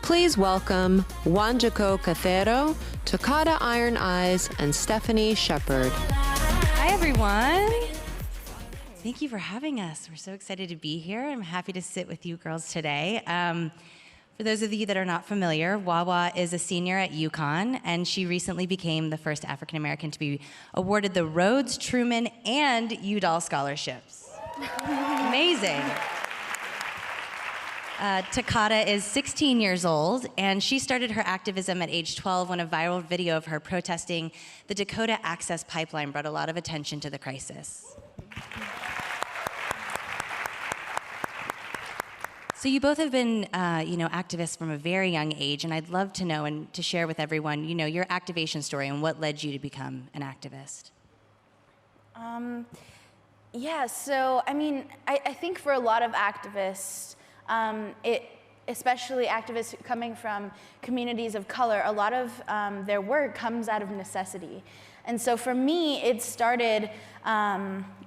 Please welcome Wanjiku Gatheru, Tokata Iron Eyes, and Stephanie Shephard. Hi, everyone. Thank you for having us. We're so excited to be here. I'm happy to sit with you girls today. For those of you that are not familiar, Wawa is a senior at UConn, and she recently became the first African American to be awarded the Rhodes, Truman, and Udall scholarships. Amazing. Tokata is 16 years old, and she started her activism at age 12 when a viral video of her protesting the Dakota access pipeline brought a lot of attention to the crisis. So you both have been, activists from a very young age, and I'd love to know and to share with everyone, your activation story and what led you to become an activist. I think for a lot of activists, especially activists coming from communities of color, a lot of their work comes out of necessity. And so for me, it started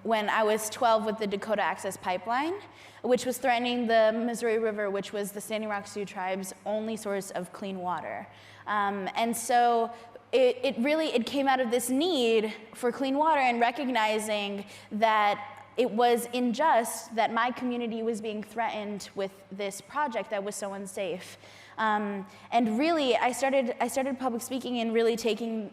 when I was 12 with the Dakota access pipeline, which was threatening the Missouri River, which was the Standing Rock Sioux tribe's only source of clean water. And so it came out of this need for clean water and recognizing that it was unjust that my community was being threatened with this project that was so unsafe. And really, I started public speaking and really taking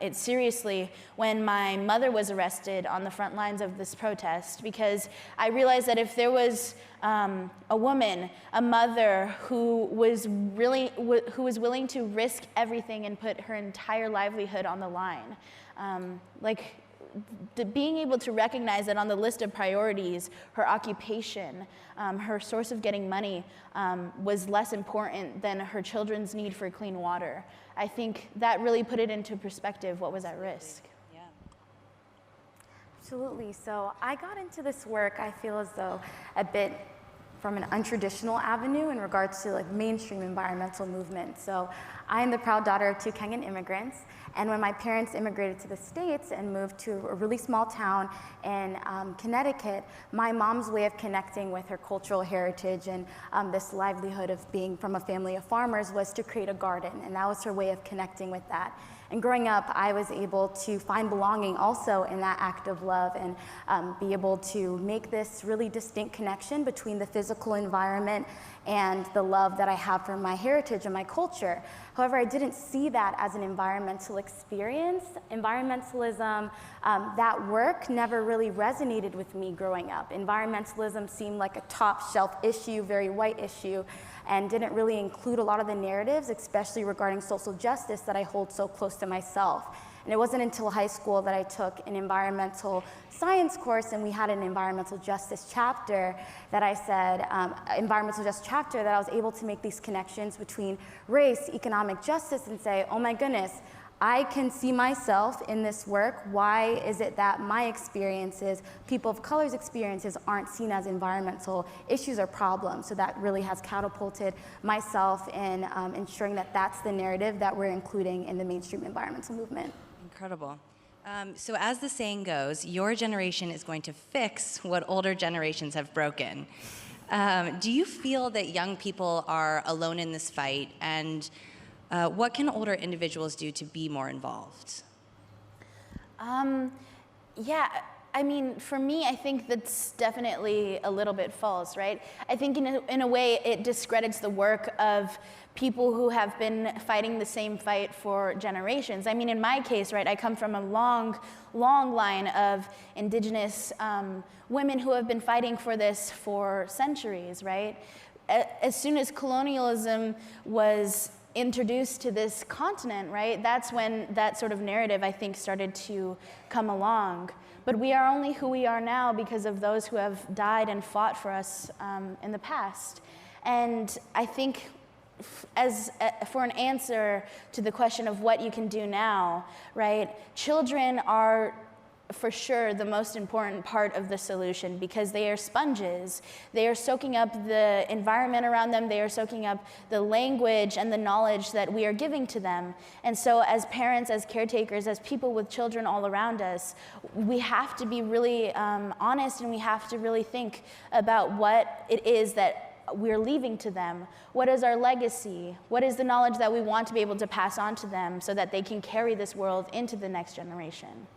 it seriously when my mother was arrested on the front lines of this protest, because I realized that if there was a woman, a mother who was willing to risk everything and put her entire livelihood on the line, being able to recognize that on the list of priorities, her occupation, her source of getting money was less important than her children's need for clean water. I think that really put it into perspective what was at risk. Yeah. Absolutely. So I got into this work, I feel as though, a bit from an untraditional avenue in regards to mainstream environmental movement. So I am the proud daughter of two Kenyan immigrants, and when my parents immigrated to the States and moved to a really small town in Connecticut, my mom's way of connecting with her cultural heritage and this livelihood of being from a family of farmers was to create a garden, and that was her way of connecting with that. And growing up, I was able to find belonging also in that act of love and be able to make this really distinct connection between the physical environment and the love that I have for my heritage and my culture. However, I didn't see that as an environmental experience. Environmentalism, that work never really resonated with me growing up. Environmentalism seemed like a top shelf issue, very white issue, and didn't really include a lot of the narratives, especially regarding social justice, that I hold so close to myself. And it wasn't until high school that I took an environmental science course and we had an environmental justice chapter that I said, environmental justice chapter, that I was able to make these connections between race, economic justice, and say, oh my goodness, I can see myself in this work. Why is it that my experiences, people of color's experiences, aren't seen as environmental issues or problems? So that really has catapulted myself in ensuring that that's the narrative that we're including in the mainstream environmental movement. Incredible. So as the saying goes, your generation is going to fix what older generations have broken. Do you feel that young people are alone in this fight, and what can older individuals do to be more involved? For me, I think that's definitely a little bit false, right? I think in a way it discredits the work of people who have been fighting the same fight for generations. I mean, in my case, right, I come from a long line of indigenous women who have been fighting for this for centuries, right? As soon as colonialism was introduced to this continent, right, that's when that sort of narrative, I think, started to come along. But we are only who we are now because of those who have died and fought for us in the past. And I think for an answer to the question of what you can do now, right, children are for sure the most important part of the solution because they are sponges. They are soaking up the environment around them. They are soaking up the language and the knowledge that we are giving to them. And so as parents, as caretakers, as people with children all around us, we have to be really honest, and we have to really think about what it is that we're leaving to them? What is our legacy? What is the knowledge that we want to be able to pass on to them so that they can carry this world into the next generation?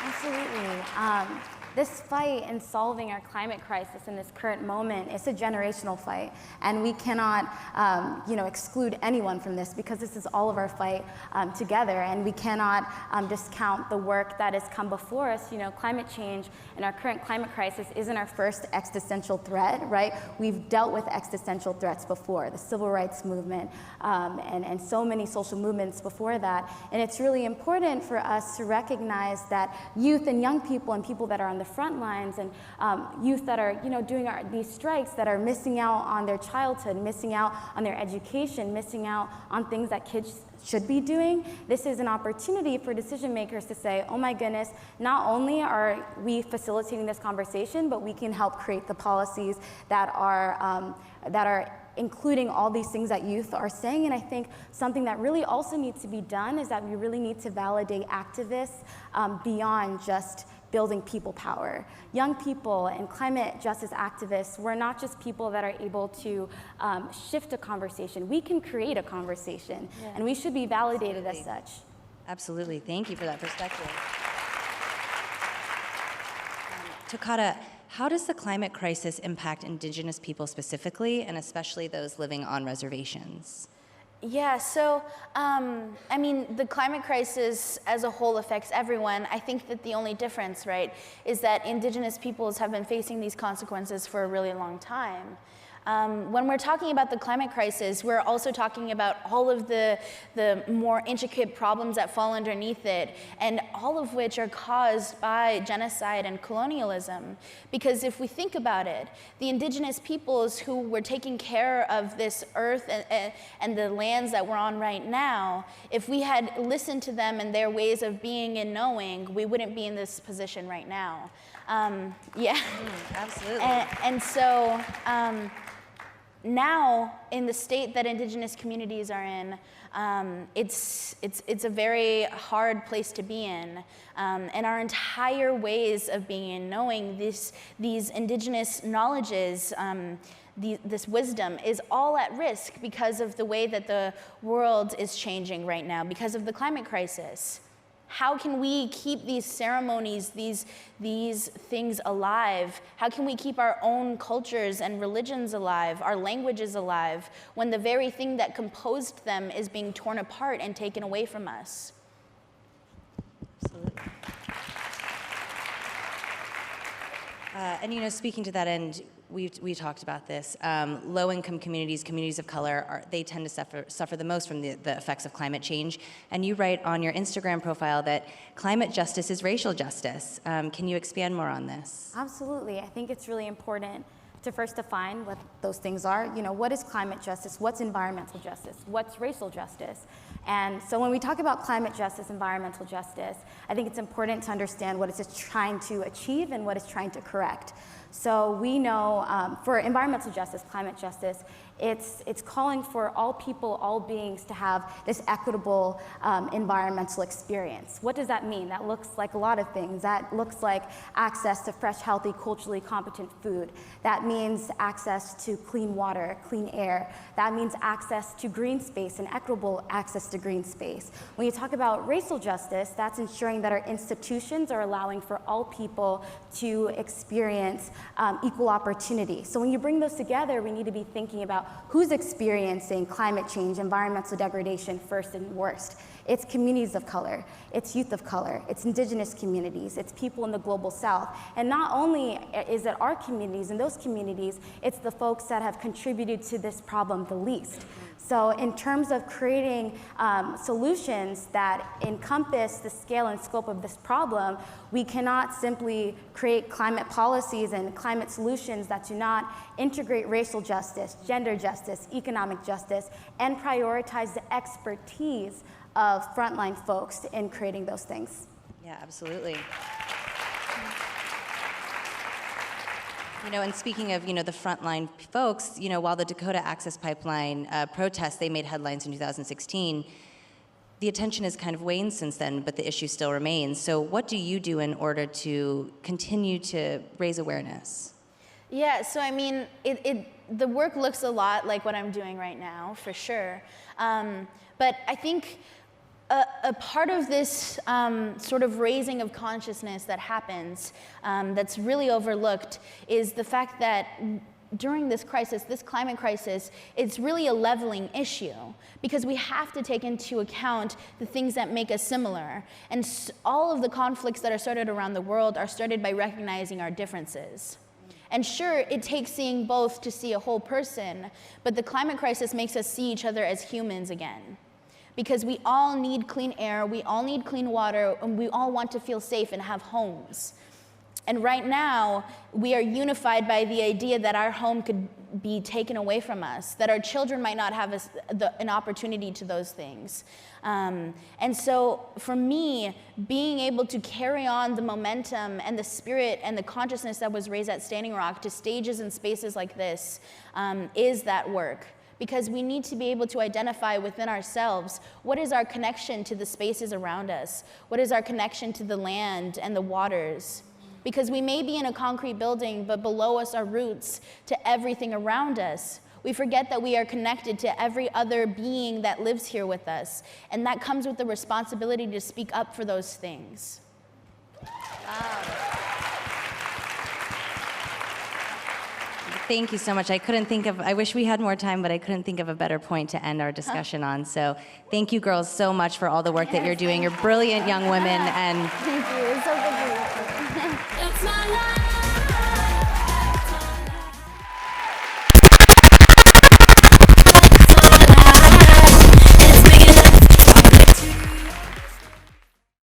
Absolutely. This fight in solving our climate crisis in this current moment is a generational fight, and we cannot, exclude anyone from this, because this is all of our fight together, and we cannot discount the work that has come before us. Climate change and our current climate crisis isn't our first existential threat, right? We've dealt with existential threats before, the civil rights movement, and so many social movements before that, and it's really important for us to recognize that youth and young people and people that are on the front lines, and youth that are doing these strikes, that are missing out on their childhood, missing out on their education, missing out on things that kids should be doing. This is an opportunity for decision makers to say, oh my goodness, not only are we facilitating this conversation, but we can help create the policies that are including all these things that youth are saying. And I think something that really also needs to be done is that we really need to validate activists beyond just building people power. Young people and climate justice activists, we're not just people that are able to shift a conversation. We can create a conversation, and we should be validated as such. Absolutely. Thank you for that perspective. Tokata, how does the climate crisis impact indigenous people specifically, and especially those living on reservations? Yeah, so, the climate crisis as a whole affects everyone. I think that the only difference, right, is that indigenous peoples have been facing these consequences for a really long time. When we're talking about the climate crisis, we're also talking about all of the more intricate problems that fall underneath it, and all of which are caused by genocide and colonialism. Because if we think about it, the indigenous peoples who were taking care of this earth and the lands that we're on right now, if we had listened to them and their ways of being and knowing, we wouldn't be in this position right now. Absolutely. And so, now, in the state that indigenous communities are in, it's a very hard place to be in. And our entire ways of being and knowing these indigenous knowledges, this wisdom is all at risk because of the way that the world is changing right now, because of the climate crisis. How can we keep these ceremonies, these things alive? How can we keep our own cultures and religions alive, our languages alive, when the very thing that composed them is being torn apart and taken away from us? Absolutely. And speaking to that end, we talked about this. Low-income communities, communities of color, they tend to suffer the most from the effects of climate change. And you write on your Instagram profile that climate justice is racial justice. Can you expand more on this? Absolutely. I think it's really important to first define what those things are. What is climate justice? What's environmental justice? What's racial justice? And so when we talk about climate justice, environmental justice, I think it's important to understand what it's trying to achieve and what it's trying to correct. So we know for environmental justice, climate justice, it's calling for all people, all beings to have this equitable environmental experience. What does that mean? That looks like a lot of things. That looks like access to fresh, healthy, culturally competent food. That means access to clean water, clean air. That means access to green space and equitable access to green space. When you talk about racial justice, that's ensuring that our institutions are allowing for all people to experience equal opportunity. So when you bring those together, we need to be thinking about who's experiencing climate change, environmental degradation first and worst. It's communities of color, it's youth of color, it's indigenous communities, it's people in the global south. And not only is it our communities, in those communities, it's the folks that have contributed to this problem the least. So in terms of creating solutions that encompass the scale and scope of this problem, we cannot simply create climate policies and climate solutions that do not integrate racial justice, gender justice, economic justice, and prioritize the expertise of frontline folks in creating those things. Yeah, absolutely. And speaking of, the frontline folks, while the Dakota Access Pipeline protests, they made headlines in 2016. the attention has kind of waned since then, but the issue still remains. So what do you do in order to continue to raise awareness? Yeah, so I mean, the work looks a lot like what I'm doing right now, for sure. But I think a part of this sort of raising of consciousness that happens that's really overlooked is the fact that during this crisis, this climate crisis, it's really a leveling issue because we have to take into account the things that make us similar. And all of the conflicts that are started around the world are started by recognizing our differences. And sure, it takes seeing both to see a whole person, but the climate crisis makes us see each other as humans again. Because we all need clean air, we all need clean water, and we all want to feel safe and have homes. And right now, we are unified by the idea that our home could be taken away from us, that our children might not have an opportunity to those things. And so for me, being able to carry on the momentum and the spirit and the consciousness that was raised at Standing Rock to stages and spaces like this is that work. Because we need to be able to identify within ourselves what is our connection to the spaces around us, what is our connection to the land and the waters. Because we may be in a concrete building, but below us are roots to everything around us. We forget that we are connected to every other being that lives here with us. And that comes with the responsibility to speak up for those things. Wow. Thank you so much. I wish we had more time, but I couldn't think of a better point to end our discussion on. So thank you girls so much for all the work that you're doing. You're brilliant young women. And thank you. It's so good to be here. It's my life.